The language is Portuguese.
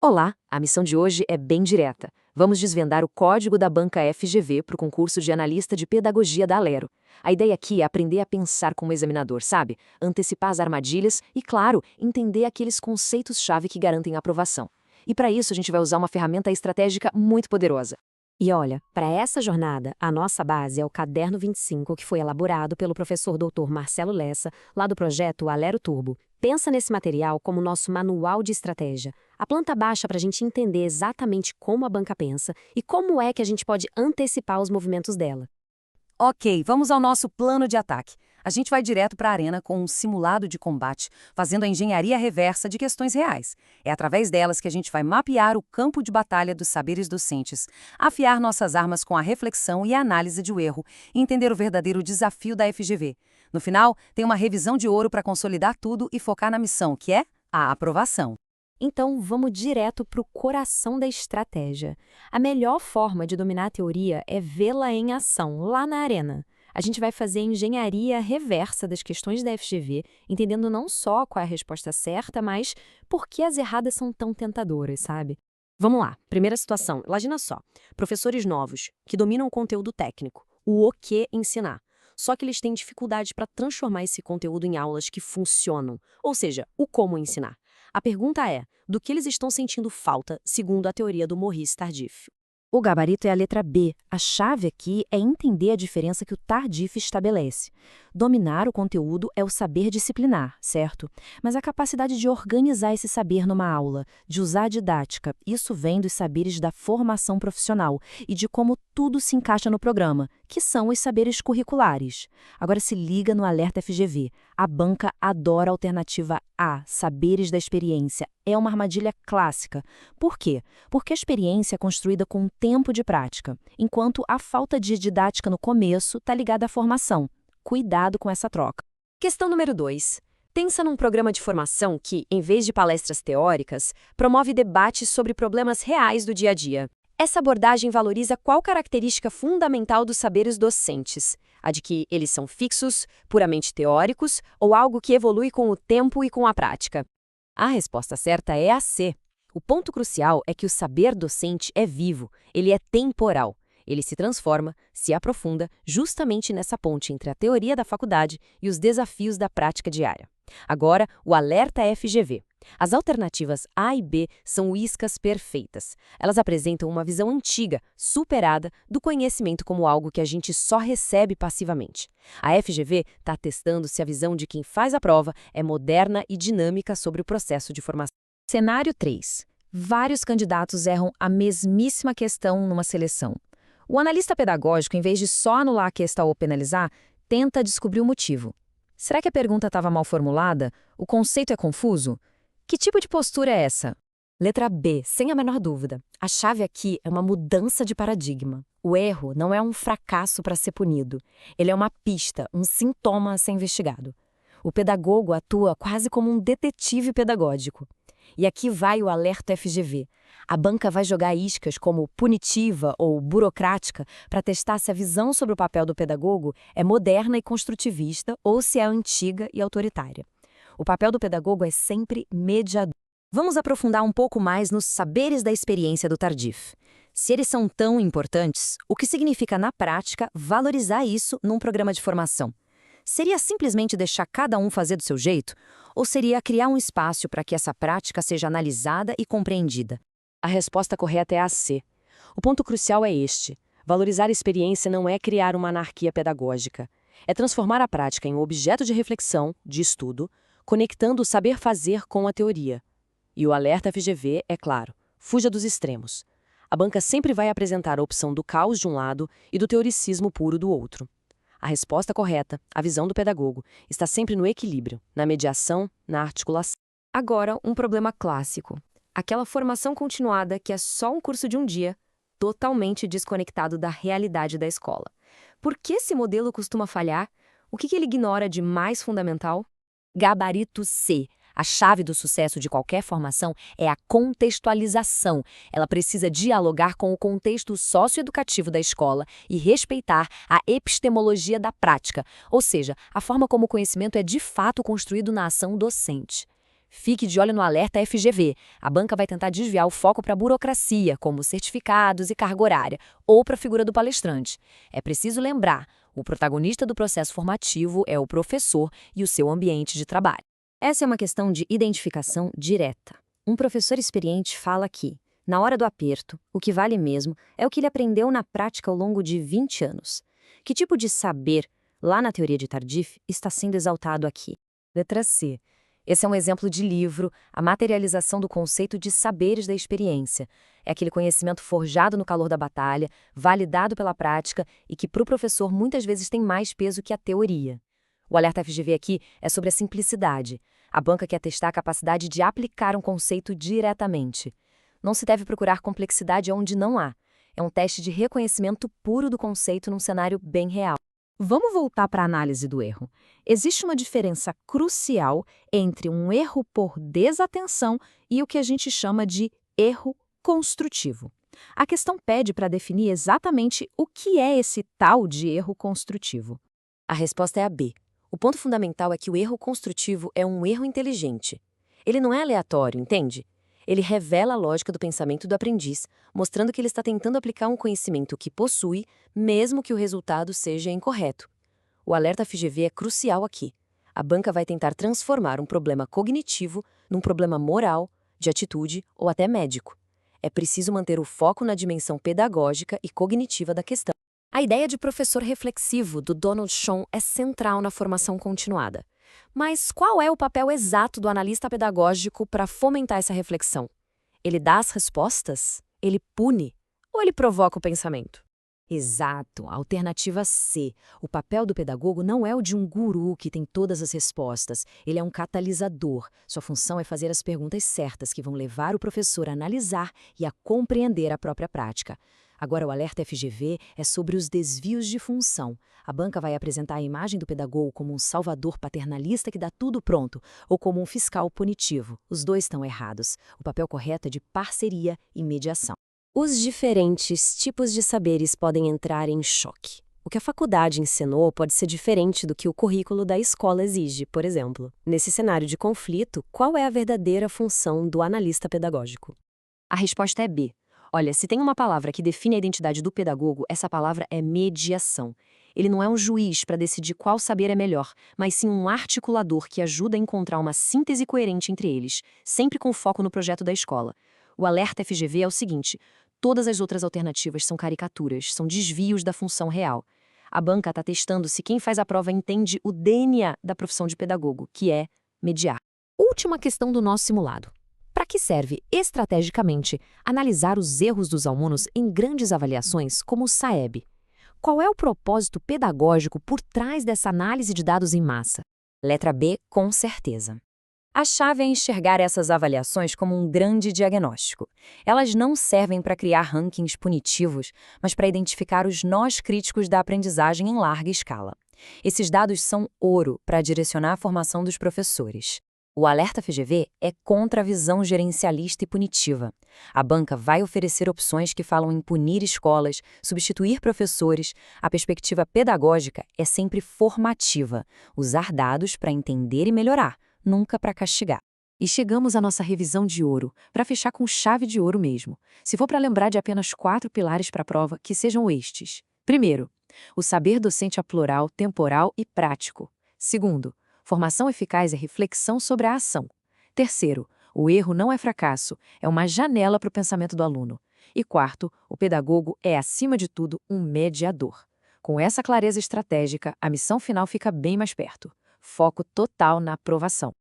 Olá, a missão de hoje é bem direta. Vamos desvendar o código da banca FGV para o concurso de analista de pedagogia da Alero. A ideia aqui é aprender a pensar como examinador, sabe? Antecipar as armadilhas e, claro, entender aqueles conceitos-chave que garantem a aprovação. E para isso a gente vai usar uma ferramenta estratégica muito poderosa. E olha, para essa jornada, a nossa base é o Caderno 25, que foi elaborado pelo professor Dr. Marcelo Lessa, lá do projeto Alero Turbo. Pensa nesse material como nosso manual de estratégia, a planta baixa para a gente entender exatamente como a banca pensa e como é que a gente pode antecipar os movimentos dela. Ok, vamos ao nosso plano de ataque. A gente vai direto para a arena com um simulado de combate, fazendo a engenharia reversa de questões reais. É através delas que a gente vai mapear o campo de batalha dos saberes docentes, afiar nossas armas com a reflexão e a análise de erro e entender o verdadeiro desafio da FGV. No final, tem uma revisão de ouro para consolidar tudo e focar na missão, que é a aprovação. Então, vamos direto para o coração da estratégia. A melhor forma de dominar a teoria é vê-la em ação, lá na arena. A gente vai fazer a engenharia reversa das questões da FGV, entendendo não só qual é a resposta certa, mas por que as erradas são tão tentadoras, sabe? Vamos lá, primeira situação. Imagina só, professores novos, que dominam o conteúdo técnico, o que ensinar. Só que eles têm dificuldade para transformar esse conteúdo em aulas que funcionam, ou seja, o como ensinar. A pergunta é, do que eles estão sentindo falta, segundo a teoria do Maurice Tardif? O gabarito é a letra B. A chave aqui é entender a diferença que o Tardif estabelece. Dominar o conteúdo é o saber disciplinar, certo? Mas a capacidade de organizar esse saber numa aula, de usar a didática, isso vem dos saberes da formação profissional e de como tudo se encaixa no programa, que são os saberes curriculares. Agora se liga no alerta FGV. A banca adora a alternativa A, saberes da experiência. É uma armadilha clássica. Por quê? Porque a experiência é construída com tempo de prática, enquanto a falta de didática no começo está ligada à formação. Cuidado com essa troca. Questão número 2. Pensa num programa de formação que, em vez de palestras teóricas, promove debates sobre problemas reais do dia a dia. Essa abordagem valoriza qual característica fundamental dos saberes docentes? A de que eles são fixos, puramente teóricos, ou algo que evolui com o tempo e com a prática? A resposta certa é a C. O ponto crucial é que o saber docente é vivo, ele é temporal. Ele se transforma, se aprofunda, justamente nessa ponte entre a teoria da faculdade e os desafios da prática diária. Agora, o alerta FGV. As alternativas A e B são iscas perfeitas. Elas apresentam uma visão antiga, superada, do conhecimento como algo que a gente só recebe passivamente. A FGV está testando se a visão de quem faz a prova é moderna e dinâmica sobre o processo de formação. Cenário 3. Vários candidatos erram a mesmíssima questão numa seleção. O analista pedagógico, em vez de só anular a questão ou penalizar, tenta descobrir o motivo. Será que a pergunta estava mal formulada? O conceito é confuso? Que tipo de postura é essa? Letra B, sem a menor dúvida. A chave aqui é uma mudança de paradigma. O erro não é um fracasso para ser punido. Ele é uma pista, um sintoma a ser investigado. O pedagogo atua quase como um detetive pedagógico. E aqui vai o alerta FGV. A banca vai jogar iscas como punitiva ou burocrática para testar se a visão sobre o papel do pedagogo é moderna e construtivista ou se é antiga e autoritária. O papel do pedagogo é sempre mediador. Vamos aprofundar um pouco mais nos saberes da experiência do Tardif. Se eles são tão importantes, o que significa na prática valorizar isso num programa de formação? Seria simplesmente deixar cada um fazer do seu jeito? Ou seria criar um espaço para que essa prática seja analisada e compreendida? A resposta correta é a C. O ponto crucial é este. Valorizar a experiência não é criar uma anarquia pedagógica. É transformar a prática em um objeto de reflexão, de estudo, conectando o saber fazer com a teoria. E o alerta FGV é claro, fuja dos extremos. A banca sempre vai apresentar a opção do caos de um lado e do teoricismo puro do outro. A resposta correta, a visão do pedagogo, está sempre no equilíbrio, na mediação, na articulação. Agora, um problema clássico. Aquela formação continuada que é só um curso de um dia, totalmente desconectado da realidade da escola. Por que esse modelo costuma falhar? O que ele ignora de mais fundamental? Gabarito C. A chave do sucesso de qualquer formação é a contextualização. Ela precisa dialogar com o contexto socioeducativo da escola e respeitar a epistemologia da prática, ou seja, a forma como o conhecimento é de fato construído na ação docente. Fique de olho no alerta FGV. A banca vai tentar desviar o foco para a burocracia, como certificados e carga horária, ou para a figura do palestrante. É preciso lembrar, o protagonista do processo formativo é o professor e o seu ambiente de trabalho. Essa é uma questão de identificação direta. Um professor experiente fala que, na hora do aperto, o que vale mesmo é o que ele aprendeu na prática ao longo de 20 anos. Que tipo de saber, lá na teoria de Tardif, está sendo exaltado aqui? Letra C. Esse é um exemplo de livro, a materialização do conceito de saberes da experiência. É aquele conhecimento forjado no calor da batalha, validado pela prática e que para o professor muitas vezes tem mais peso que a teoria. O alerta FGV aqui é sobre a simplicidade. A banca quer testar a capacidade de aplicar um conceito diretamente. Não se deve procurar complexidade onde não há. É um teste de reconhecimento puro do conceito num cenário bem real. Vamos voltar para a análise do erro. Existe uma diferença crucial entre um erro por desatenção e o que a gente chama de erro construtivo. A questão pede para definir exatamente o que é esse tal de erro construtivo. A resposta é a B. O ponto fundamental é que o erro construtivo é um erro inteligente. Ele não é aleatório, entende? Ele revela a lógica do pensamento do aprendiz, mostrando que ele está tentando aplicar um conhecimento que possui, mesmo que o resultado seja incorreto. O alerta FGV é crucial aqui. A banca vai tentar transformar um problema cognitivo num problema moral, de atitude ou até médico. É preciso manter o foco na dimensão pedagógica e cognitiva da questão. A ideia de professor reflexivo do Donald Schoen é central na formação continuada. Mas qual é o papel exato do analista pedagógico para fomentar essa reflexão? Ele dá as respostas? Ele pune? Ou ele provoca o pensamento? Exato, a alternativa C. O papel do pedagogo não é o de um guru que tem todas as respostas. Ele é um catalisador. Sua função é fazer as perguntas certas que vão levar o professor a analisar e a compreender a própria prática. Agora, o alerta FGV é sobre os desvios de função. A banca vai apresentar a imagem do pedagogo como um salvador paternalista que dá tudo pronto, ou como um fiscal punitivo. Os dois estão errados. O papel correto é de parceria e mediação. Os diferentes tipos de saberes podem entrar em choque. O que a faculdade ensinou pode ser diferente do que o currículo da escola exige, por exemplo. Nesse cenário de conflito, qual é a verdadeira função do analista pedagógico? A resposta é B. Olha, se tem uma palavra que define a identidade do pedagogo, essa palavra é mediação. Ele não é um juiz para decidir qual saber é melhor, mas sim um articulador que ajuda a encontrar uma síntese coerente entre eles, sempre com foco no projeto da escola. O alerta FGV é o seguinte: todas as outras alternativas são caricaturas, são desvios da função real. A banca está testando se quem faz a prova entende o DNA da profissão de pedagogo, que é mediar. Última questão do nosso simulado. Para que serve, estrategicamente, analisar os erros dos alunos em grandes avaliações como o SAEB? Qual é o propósito pedagógico por trás dessa análise de dados em massa? Letra B, com certeza. A chave é enxergar essas avaliações como um grande diagnóstico. Elas não servem para criar rankings punitivos, mas para identificar os nós críticos da aprendizagem em larga escala. Esses dados são ouro para direcionar a formação dos professores. O alerta FGV é contra a visão gerencialista e punitiva. A banca vai oferecer opções que falam em punir escolas, substituir professores. A perspectiva pedagógica é sempre formativa, usar dados para entender e melhorar, nunca para castigar. E chegamos à nossa revisão de ouro, para fechar com chave de ouro mesmo. Se for para lembrar de apenas 4 pilares para a prova, que sejam estes. Primeiro, o saber docente é plural, temporal e prático. Segundo, formação eficaz é reflexão sobre a ação. Terceiro, o erro não é fracasso, é uma janela para o pensamento do aluno. E quarto, o pedagogo é, acima de tudo, um mediador. Com essa clareza estratégica, a missão final fica bem mais perto. Foco total na aprovação.